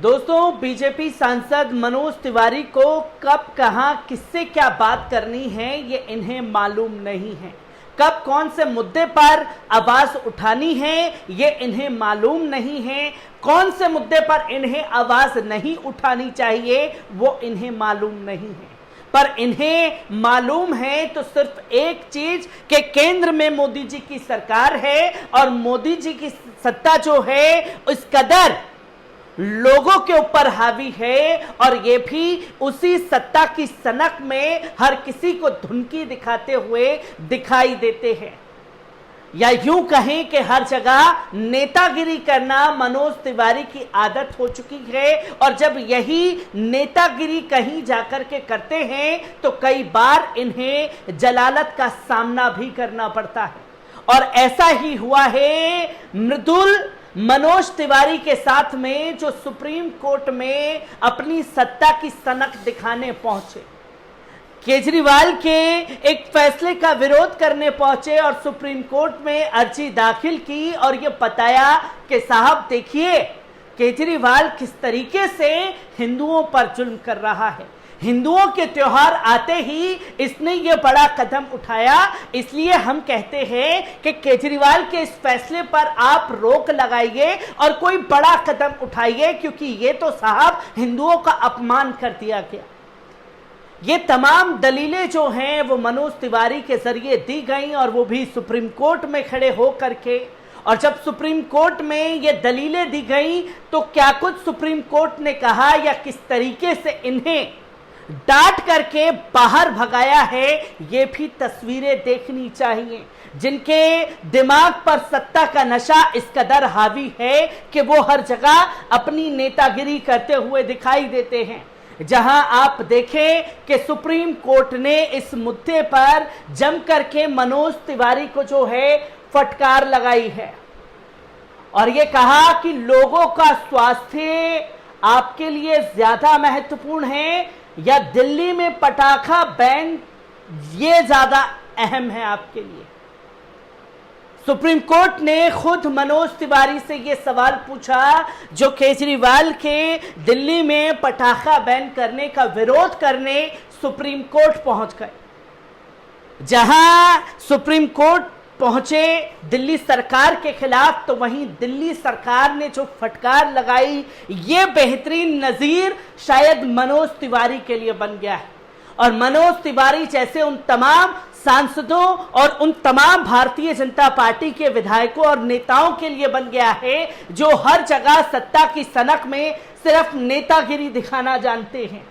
दोस्तों, बीजेपी सांसद मनोज तिवारी को कब कहां किससे क्या बात करनी है ये इन्हें मालूम नहीं है। कब कौन से मुद्दे पर आवाज उठानी है ये इन्हें मालूम नहीं है। कौन से मुद्दे पर इन्हें आवाज नहीं उठानी चाहिए वो इन्हें मालूम नहीं है। पर इन्हें मालूम है तो सिर्फ एक चीज कि केंद्र में मोदी जी की सरकार है और मोदी जी की सत्ता जो है इस कदर लोगों के ऊपर हावी है और ये भी उसी सत्ता की सनक में हर किसी को धुनकी दिखाते हुए दिखाई देते हैं। या यूं कहें कि हर जगह नेतागिरी करना मनोज तिवारी की आदत हो चुकी है और जब यही नेतागिरी कहीं जाकर के करते हैं तो कई बार इन्हें जलालत का सामना भी करना पड़ता है। और ऐसा ही हुआ है मृदुल मनोज तिवारी के साथ में, जो सुप्रीम कोर्ट में अपनी सत्ता की सनक दिखाने पहुंचे, केजरीवाल के एक फैसले का विरोध करने पहुंचे और सुप्रीम कोर्ट में अर्जी दाखिल की और यह बताया कि साहब देखिए केजरीवाल किस तरीके से हिंदुओं पर जुल्म कर रहा है। हिंदुओं के त्योहार आते ही इसने ये बड़ा कदम उठाया, इसलिए हम कहते हैं कि केजरीवाल के इस फैसले पर आप रोक लगाइए और कोई बड़ा कदम उठाइए, क्योंकि ये तो साहब हिंदुओं का अपमान कर दिया गया। ये तमाम दलीलें जो हैं वो मनोज तिवारी के जरिए दी गई और वो भी सुप्रीम कोर्ट में खड़े हो करके। और जब सुप्रीम कोर्ट में ये दलीलें दी गई तो क्या कुछ सुप्रीम कोर्ट ने कहा या किस तरीके से इन्हें डांट करके बाहर भगाया है, ये भी तस्वीरें देखनी चाहिए। जिनके दिमाग पर सत्ता का नशा इस कदर हावी है कि वो हर जगह अपनी नेतागिरी करते हुए दिखाई देते हैं। जहां आप देखें कि सुप्रीम कोर्ट ने इस मुद्दे पर जम करके मनोज तिवारी को जो है फटकार लगाई है और ये कहा कि लोगों का स्वास्थ्य आपके लिए ज्यादा महत्वपूर्ण है या दिल्ली में पटाखा बैन ये ज्यादा अहम है आपके लिए। सुप्रीम कोर्ट ने खुद मनोज तिवारी से ये सवाल पूछा जो केजरीवाल के दिल्ली में पटाखा बैन करने का विरोध करने सुप्रीम कोर्ट पहुंच गए। जहां सुप्रीम कोर्ट पहुंचे दिल्ली सरकार के खिलाफ, तो वहीं दिल्ली सरकार ने जो फटकार लगाई ये बेहतरीन नजीर शायद मनोज तिवारी के लिए बन गया है। और मनोज तिवारी जैसे उन तमाम सांसदों और उन तमाम भारतीय जनता पार्टी के विधायकों और नेताओं के लिए बन गया है जो हर जगह सत्ता की सनक में सिर्फ नेतागिरी दिखाना जानते हैं।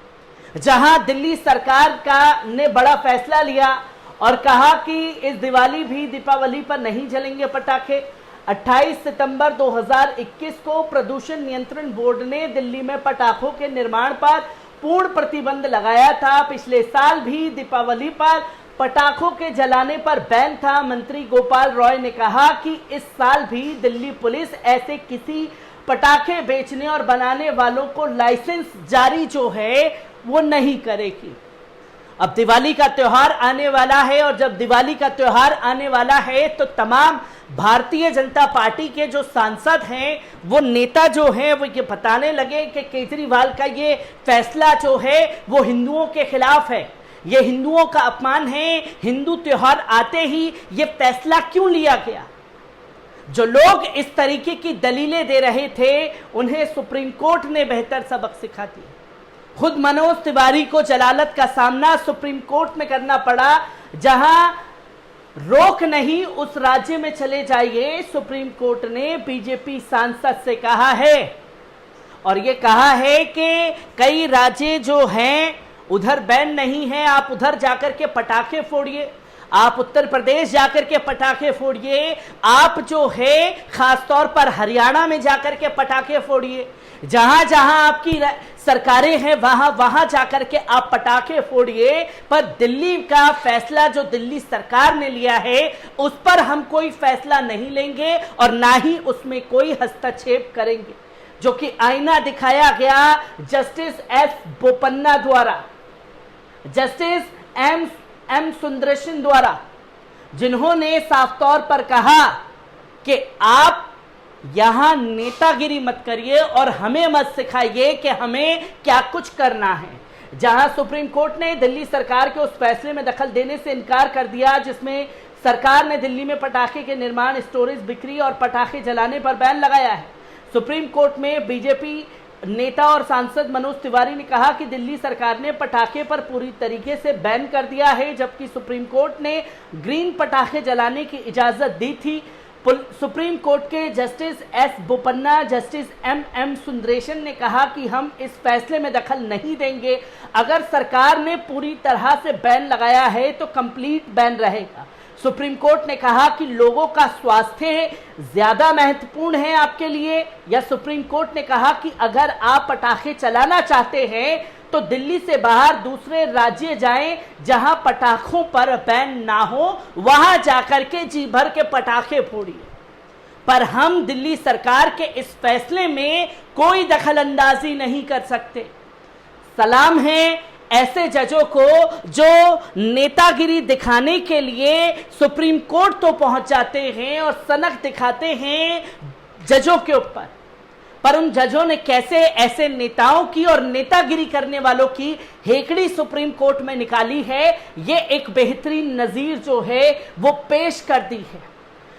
जहां दिल्ली सरकार ने बड़ा फैसला लिया और कहा कि इस दिवाली भी दीपावली पर नहीं जलेंगे पटाखे। 28 सितंबर 2021 को प्रदूषण नियंत्रण बोर्ड ने दिल्ली में पटाखों के निर्माण पर पूर्ण प्रतिबंध लगाया था। पिछले साल भी दीपावली पर पटाखों के जलाने पर बैन था। मंत्री गोपाल रॉय ने कहा कि इस साल भी दिल्ली पुलिस ऐसे किसी पटाखे बेचने और बनाने वालों को लाइसेंस जारी जो है वो नहीं करेगी। अब दिवाली का त्योहार आने वाला है और जब दिवाली का त्योहार आने वाला है तो तमाम भारतीय जनता पार्टी के जो सांसद हैं, वो नेता जो हैं, वो ये बताने लगे कि केजरीवाल का ये फैसला जो है वो हिंदुओं के खिलाफ है, ये हिंदुओं का अपमान है। हिंदू त्योहार आते ही ये फैसला क्यों लिया गया। जो लोग इस तरीके की दलीलें दे रहे थे उन्हें सुप्रीम कोर्ट ने बेहतर सबक सिखा दिया। खुद मनोज तिवारी को जलालत का सामना सुप्रीम कोर्ट में करना पड़ा। जहां रोक नहीं उस राज्य में चले जाइए, सुप्रीम कोर्ट ने बीजेपी सांसद से कहा है और ये कहा है कि कई राज्य जो हैं उधर बैन नहीं है, आप उधर जाकर के पटाखे फोड़िए, आप उत्तर प्रदेश जाकर के पटाखे फोड़िए, आप जो है खासतौर पर हरियाणा में जाकर के पटाखे फोड़िए। जहां जहां आपकी सरकारें हैं वहां वहां जाकर के आप पटाखे फोड़िए। पर दिल्ली का फैसला जो दिल्ली सरकार ने लिया है उस पर हम कोई फैसला नहीं लेंगे और ना ही उसमें कोई हस्तक्षेप करेंगे, जो कि आईना दिखाया गया जस्टिस एस बोपन्ना द्वारा, जस्टिस एम सुंदरेशन द्वारा, जिन्होंने साफ तौर पर कहा कि आप यहां नेतागिरी मत करिए और हमें मत सिखाइए कि हमें क्या कुछ करना है। जहां सुप्रीम कोर्ट ने दिल्ली सरकार के उस फैसले में दखल देने से इनकार कर दिया जिसमें सरकार ने दिल्ली में पटाखे के निर्माण, स्टोरेज, बिक्री और पटाखे जलाने पर बैन लगाया है। सुप्रीम कोर्ट में बीजेपी नेता और सांसद मनोज तिवारी ने कहा कि दिल्ली सरकार ने पटाखे पर पूरी तरीके से बैन कर दिया है, जबकि सुप्रीम कोर्ट ने ग्रीन पटाखे जलाने की इजाजत दी थी। सुप्रीम कोर्ट के justice S Bopanna, justice M Sundaresan ने कहा कि हम इस फैसले में दखल नहीं देंगे। अगर सरकार ने पूरी तरह से बैन लगाया है तो कंप्लीट बैन रहेगा। सुप्रीम कोर्ट ने कहा कि लोगों का स्वास्थ्य ज्यादा महत्वपूर्ण है आपके लिए, या सुप्रीम कोर्ट ने कहा कि अगर आप पटाखे चलाना चाहते हैं तो दिल्ली से बाहर दूसरे राज्य जाएं जहां पटाखों पर बैन ना हो, वहां जाकर के जी भर के पटाखे फोड़िए। पर हम दिल्ली सरकार के इस फैसले में कोई दखलंदाजी नहीं कर सकते। सलाम है ऐसे जजों को जो नेतागिरी दिखाने के लिए सुप्रीम कोर्ट तो पहुंच जाते हैं और सनक दिखाते हैं जजों के ऊपर, पर उन जजों ने कैसे ऐसे नेताओं की और नेतागिरी करने वालों की हेकड़ी सुप्रीम कोर्ट में निकाली है, ये एक बेहतरीन नजीर जो है वो पेश कर दी है।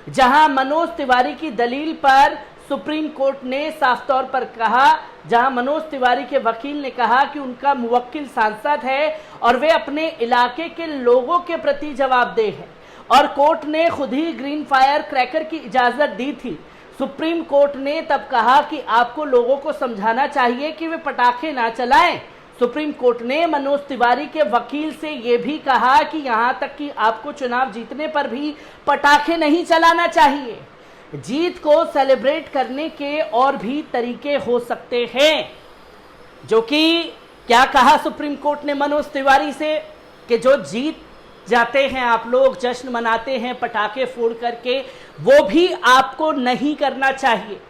जहां मनोज तिवारी की दलील पर सुप्रीम कोर्ट ने साफ तौर पर कहा, जहां मनोज तिवारी के वकील ने कहा कि उनका मुवक्किल सांसद है और वे अपने इलाके के लोगों के प्रति जवाबदेह है, और कोर्ट ने खुद ही ग्रीन फायर क्रैकर की इजाजत दी थी। सुप्रीम कोर्ट ने तब कहा कि आपको लोगों को समझाना चाहिए कि वे पटाखे ना चलाएं। सुप्रीम कोर्ट ने मनोज तिवारी के वकील से यह भी कहा कि यहां तक कि आपको चुनाव जीतने पर भी पटाखे नहीं चलाना चाहिए। जीत को सेलिब्रेट करने के और भी तरीके हो सकते हैं, जो कि क्या कहा सुप्रीम कोर्ट ने मनोज तिवारी से कि जो जीत जाते हैं आप लोग, जश्न मनाते हैं पटाखे फोड़ करके, वो भी आपको नहीं करना चाहिए।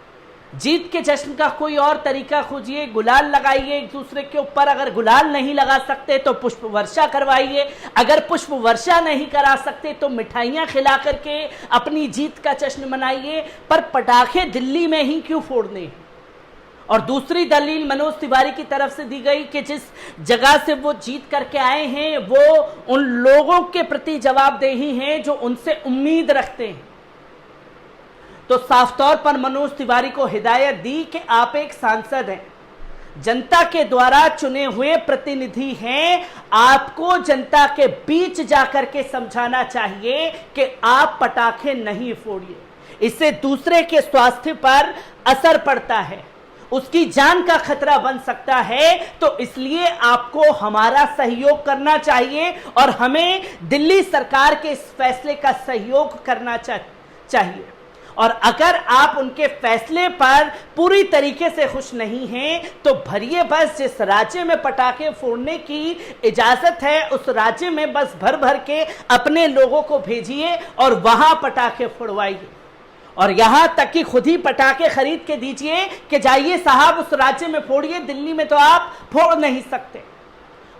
जीत के जश्न का कोई और तरीका खोजिए, गुलाल लगाइए एक दूसरे के ऊपर। अगर गुलाल नहीं लगा सकते तो पुष्प वर्षा करवाइए, अगर पुष्प वर्षा नहीं करा सकते तो मिठाइयां खिला करके अपनी जीत का जश्न मनाइए, पर पटाखे दिल्ली में ही क्यों फोड़ने हैं। और दूसरी दलील मनोज तिवारी की तरफ से दी गई कि जिस जगह से वो जीत करके आए हैं वो उन लोगों के प्रति जवाबदेही है जो उनसे उम्मीद रखते हैं। तो साफ तौर पर मनोज तिवारी को हिदायत दी कि आप एक सांसद हैं, जनता के द्वारा चुने हुए प्रतिनिधि हैं, आपको जनता के बीच जाकर के समझाना चाहिए कि आप पटाखे नहीं फोड़िए। इससे दूसरे के स्वास्थ्य पर असर पड़ता है, उसकी जान का खतरा बन सकता है। तो इसलिए आपको हमारा सहयोग करना चाहिए और हमें दिल्ली सरकार के इस फैसले का सहयोग करना चाहिए। और अगर आप उनके फैसले पर पूरी तरीके से खुश नहीं हैं तो भरिए बस, जिस राज्य में पटाखे फोड़ने की इजाजत है उस राज्य में बस भर भर के अपने लोगों को भेजिए और वहां पटाखे फोड़वाइए। और यहां तक कि खुद ही पटाखे खरीद के दीजिए कि जाइए साहब उस राज्य में फोड़िए, दिल्ली में तो आप फोड़ नहीं सकते।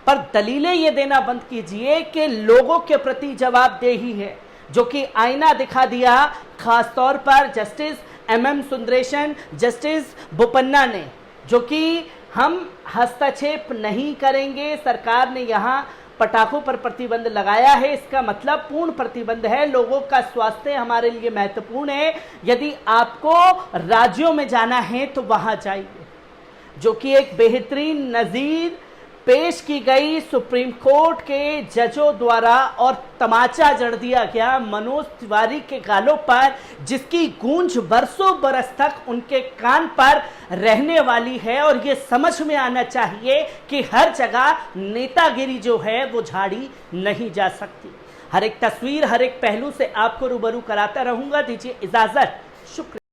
पर दलीलें ये देना बंद कीजिए कि लोगों के प्रति जवाबदेही है, जो कि आईना दिखा दिया खासतौर पर justice M Sundaresan, justice Bopanna ने, जो कि हम हस्तक्षेप नहीं करेंगे। सरकार ने यहाँ पटाखों पर प्रतिबंध लगाया है, इसका मतलब पूर्ण प्रतिबंध है। लोगों का स्वास्थ्य हमारे लिए महत्वपूर्ण है। यदि आपको राज्यों में जाना है तो वहां जाइए, जो कि एक बेहतरीन नजीर पेश की गई सुप्रीम कोर्ट के जजों द्वारा और तमाचा जड़ दिया गया मनोज तिवारी के गालों पर, जिसकी गूंज बरसों बरस तक उनके कान पर रहने वाली है। और ये समझ में आना चाहिए कि हर जगह नेतागिरी जो है वो झाड़ी नहीं जा सकती। हर एक तस्वीर, हर एक पहलू से आपको रूबरू कराता रहूंगा। दीजिए इजाजत, शुक्रिया।